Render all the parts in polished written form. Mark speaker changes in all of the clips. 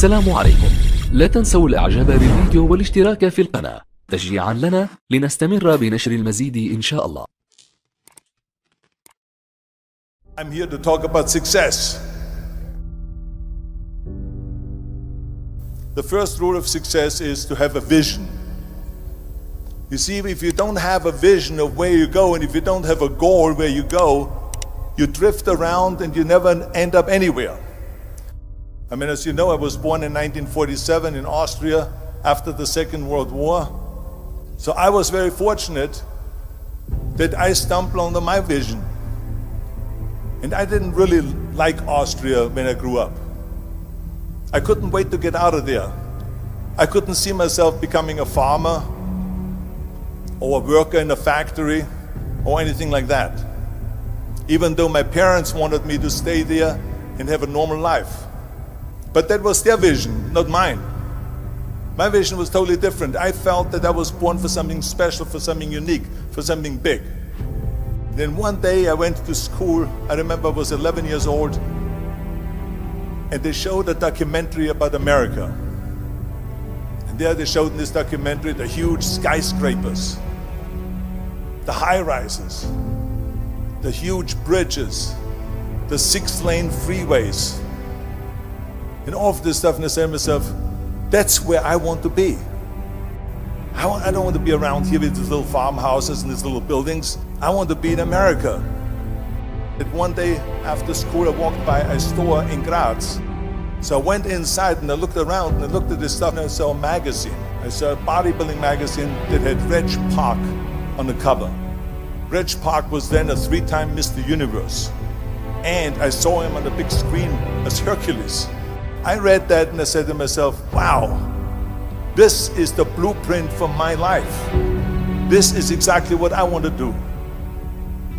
Speaker 1: السلام عليكم. لا تنسوا الاعجاب بالفيديو والاشتراك في القناة تشجيعا لنا لنستمر بنشر المزيد إن شاء الله.
Speaker 2: I'm here to talk about success. The first rule of success is to have a vision. You see, if you don't have a vision of where you go, and if you don't have a goal where you go, you drift around and you never end up anywhere. I mean, as you know, I was born in 1947 in Austria after the Second World War. So I was very fortunate that I stumbled onto my vision. And I didn't really like Austria when I grew up. I couldn't wait to get out of there. I couldn't see myself becoming a farmer or a worker in a factory or anything like that. Even though my parents wanted me to stay there and have a normal life. But that was their vision, not mine. My vision was totally different. I felt that I was born for something special, for something unique, for something big. Then one day I went to school. I remember I was 11 years old, and they showed a documentary about America. And there they showed in this documentary the huge skyscrapers, the high-rises, the huge bridges, the 6-lane freeways, and all of this stuff. And I said to myself, that's where I want to be. I don't want to be around here with these little farmhouses and these little buildings. I want to be in America. And one day after school, I walked by a store in Graz. So I went inside and I looked around and I looked at this stuff, and I saw a magazine. I saw a bodybuilding magazine that had Reg Park on the cover. Reg Park was then a 3-time Mr. Universe. And I saw him on the big screen as Hercules. I read that and I said to myself, wow, this is the blueprint for my life. This is exactly what I want to do.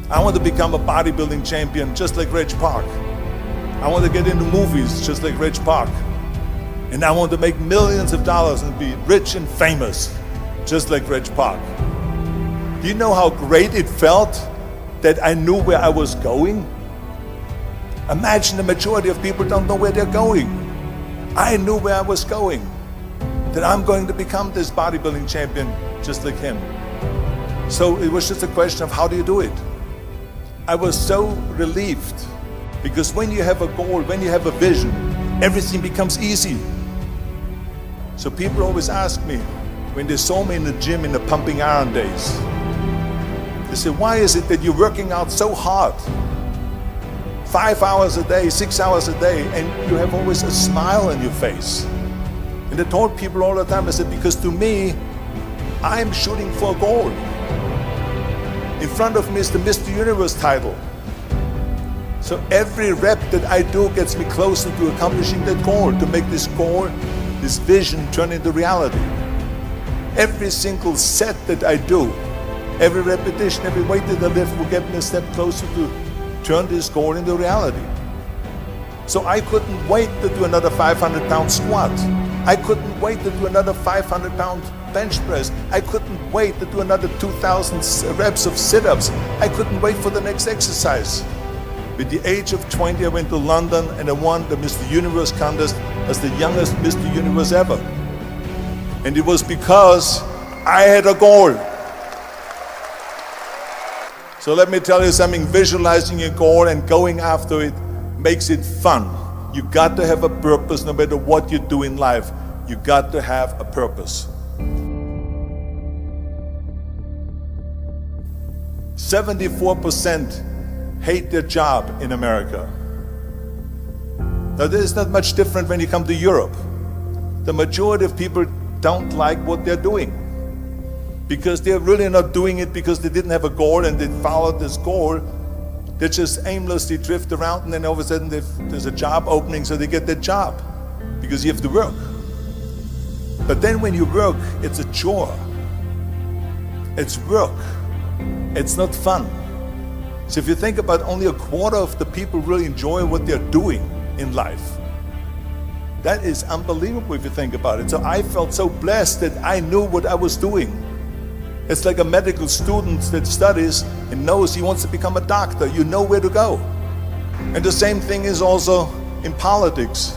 Speaker 2: I want to become a bodybuilding champion just like Reg Park. I want to get into movies just like Reg Park. And I want to make millions of dollars and be rich and famous just like Reg Park. Do you know how great it felt that I knew where I was going? Imagine the majority of people don't know where they're going. I knew where I was going, that I'm going to become this bodybuilding champion just like him. So it was just a question of how do you do it? I was so relieved, because when you have a goal, when you have a vision, everything becomes easy. So people always ask me, when they saw me in the gym in the pumping iron days, they say, why is it that you're working out so hard? 5 hours a day, 6 hours a day, and you have always a smile on your face. And I told people all the time, I said, because to me, I'm shooting for a goal. In front of me is the Mr. Universe title. So every rep that I do gets me closer to accomplishing that goal, to make this goal, this vision turn into reality. Every single set that I do, every repetition, every weight that I lift will get me a step closer to turn this goal into reality. So I couldn't wait to do another 500-pound squat. I couldn't wait to do another 500-pound bench press. I couldn't wait to do another 2,000 reps of sit-ups. I couldn't wait for the next exercise. At the age of 20, I went to London and I won the Mr. Universe contest as the youngest Mr. Universe ever. And it was because I had a goal. So let me tell you something, visualizing your goal and going after it makes it fun. You got to have a purpose no matter what you do in life. You got to have a purpose. 74% hate their job in America. Now this is not much different when you come to Europe. The majority of people don't like what they're doing, because they're really not doing it because they didn't have a goal and they followed this goal. They just aimlessly drift around, and then all of a sudden there's a job opening, so they get that job because you have to work. But then when you work, it's a chore. It's work. It's not fun. So if you think about, only a quarter of the people really enjoy what they're doing in life. That is unbelievable if you think about it. So I felt so blessed that I knew what I was doing. It's like a medical student that studies and knows he wants to become a doctor. You know where to go. And the same thing is also in politics.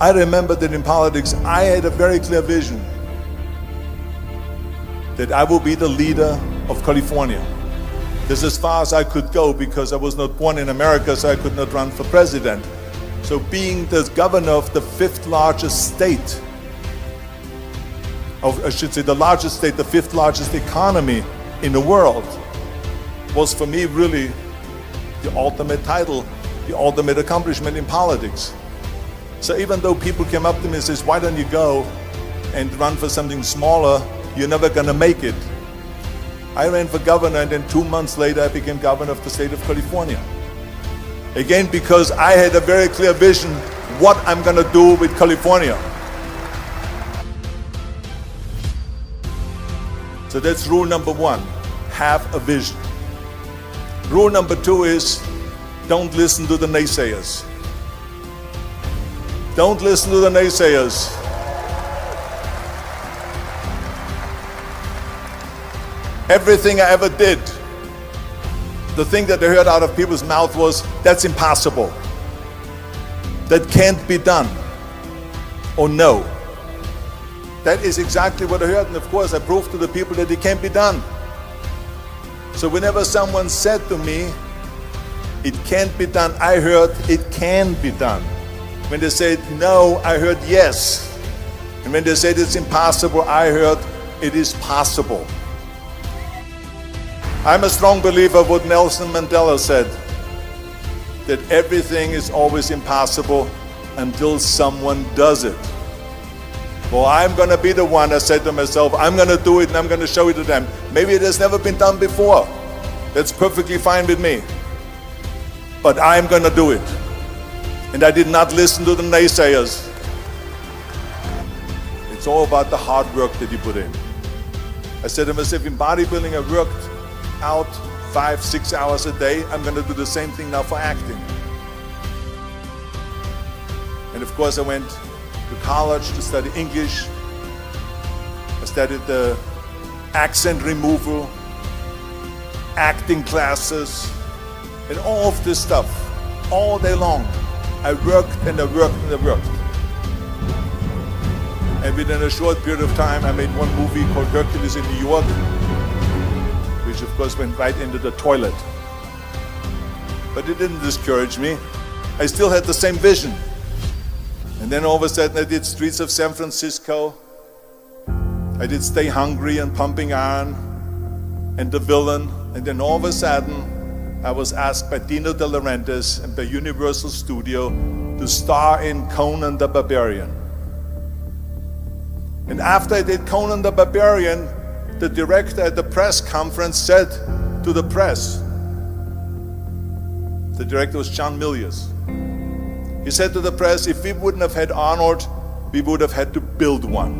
Speaker 2: I remember that in politics, I had a very clear vision that I will be the leader of California. This is as far as I could go because I was not born in America, so I could not run for president. So being the governor of the fifth largest state, I should say the largest state, the fifth largest economy in the world, was for me really the ultimate title, the ultimate accomplishment in politics. So even though people came up to me and says, why don't you go and run for something smaller, you're never gonna make it. I ran for governor and then 2 months later I became governor of the state of California. Again, because I had a very clear vision what I'm gonna do with California. So that's rule number one, have a vision. Rule number two is, don't listen to the naysayers. Don't listen to the naysayers. Everything I ever did, the thing that I heard out of people's mouth was, that's impossible. That can't be done. Or no. That is exactly what I heard, and of course I proved to the people that it can't be done. So whenever someone said to me, it can't be done, I heard, it can be done. When they said no, I heard yes. And when they said it's impossible, I heard it is possible. I'm a strong believer of what Nelson Mandela said, that everything is always impossible until someone does it. Well, I'm gonna be the one, I said to myself, I'm gonna do it and I'm gonna show it to them. Maybe it has never been done before. That's perfectly fine with me. But I'm gonna do it. And I did not listen to the naysayers. It's all about the hard work that you put in. I said to myself, in bodybuilding, I worked out 5-6 hours a day. I'm gonna do the same thing now for acting. And of course I went to college to study English. I studied the accent removal, acting classes, and all of this stuff, all day long. I worked and I worked and I worked. And within a short period of time, I made one movie called Hercules in New York, which of course went right into the toilet. But it didn't discourage me. I still had the same vision. And then all of a sudden I did Streets of San Francisco. I did Stay Hungry and Pumping Iron and The Villain. And then all of a sudden I was asked by Dino De Laurentiis and by Universal Studio to star in Conan the Barbarian. And after I did Conan the Barbarian, the director at the press conference said to the press, the director was John Milius, he said to the press, if we wouldn't have had Arnold, we would have had to build one.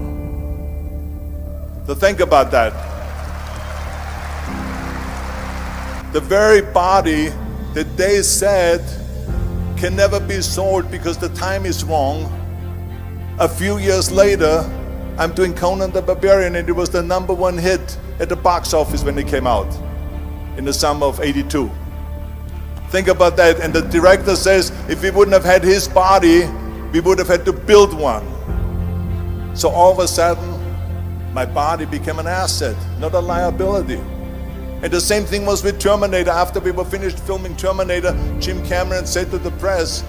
Speaker 2: So think about that. The very body that they said can never be sold because the time is wrong. A few years later, I'm doing Conan the Barbarian, and it was the #1 hit at the box office when it came out in the summer of '82. Think about that. And the director says, if we wouldn't have had his body, we would have had to build one. So all of a sudden, my body became an asset, not a liability. And the same thing was with Terminator. After we were finished filming Terminator, Jim Cameron said to the press,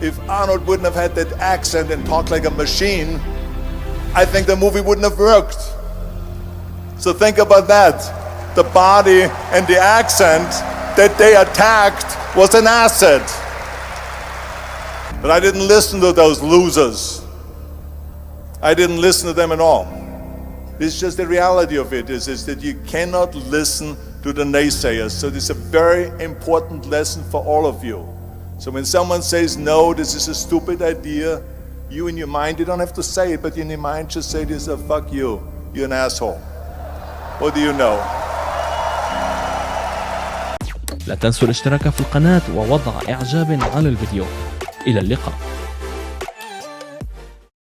Speaker 2: if Arnold wouldn't have had that accent and talked like a machine, I think the movie wouldn't have worked. So think about that. The body and the accent that they attacked was an asset. But I didn't listen to those losers. I didn't listen to them at all. It's just the reality of it is that you cannot listen to the naysayers. So this is a very important lesson for all of you. So when someone says, no, this is a stupid idea, you in your mind, you don't have to say it, but in your mind just say this, fuck you, you're an asshole. What do you know?
Speaker 3: لا تنسوا الاشتراك في القناة ووضع إعجاب على الفيديو. إلى اللقاء.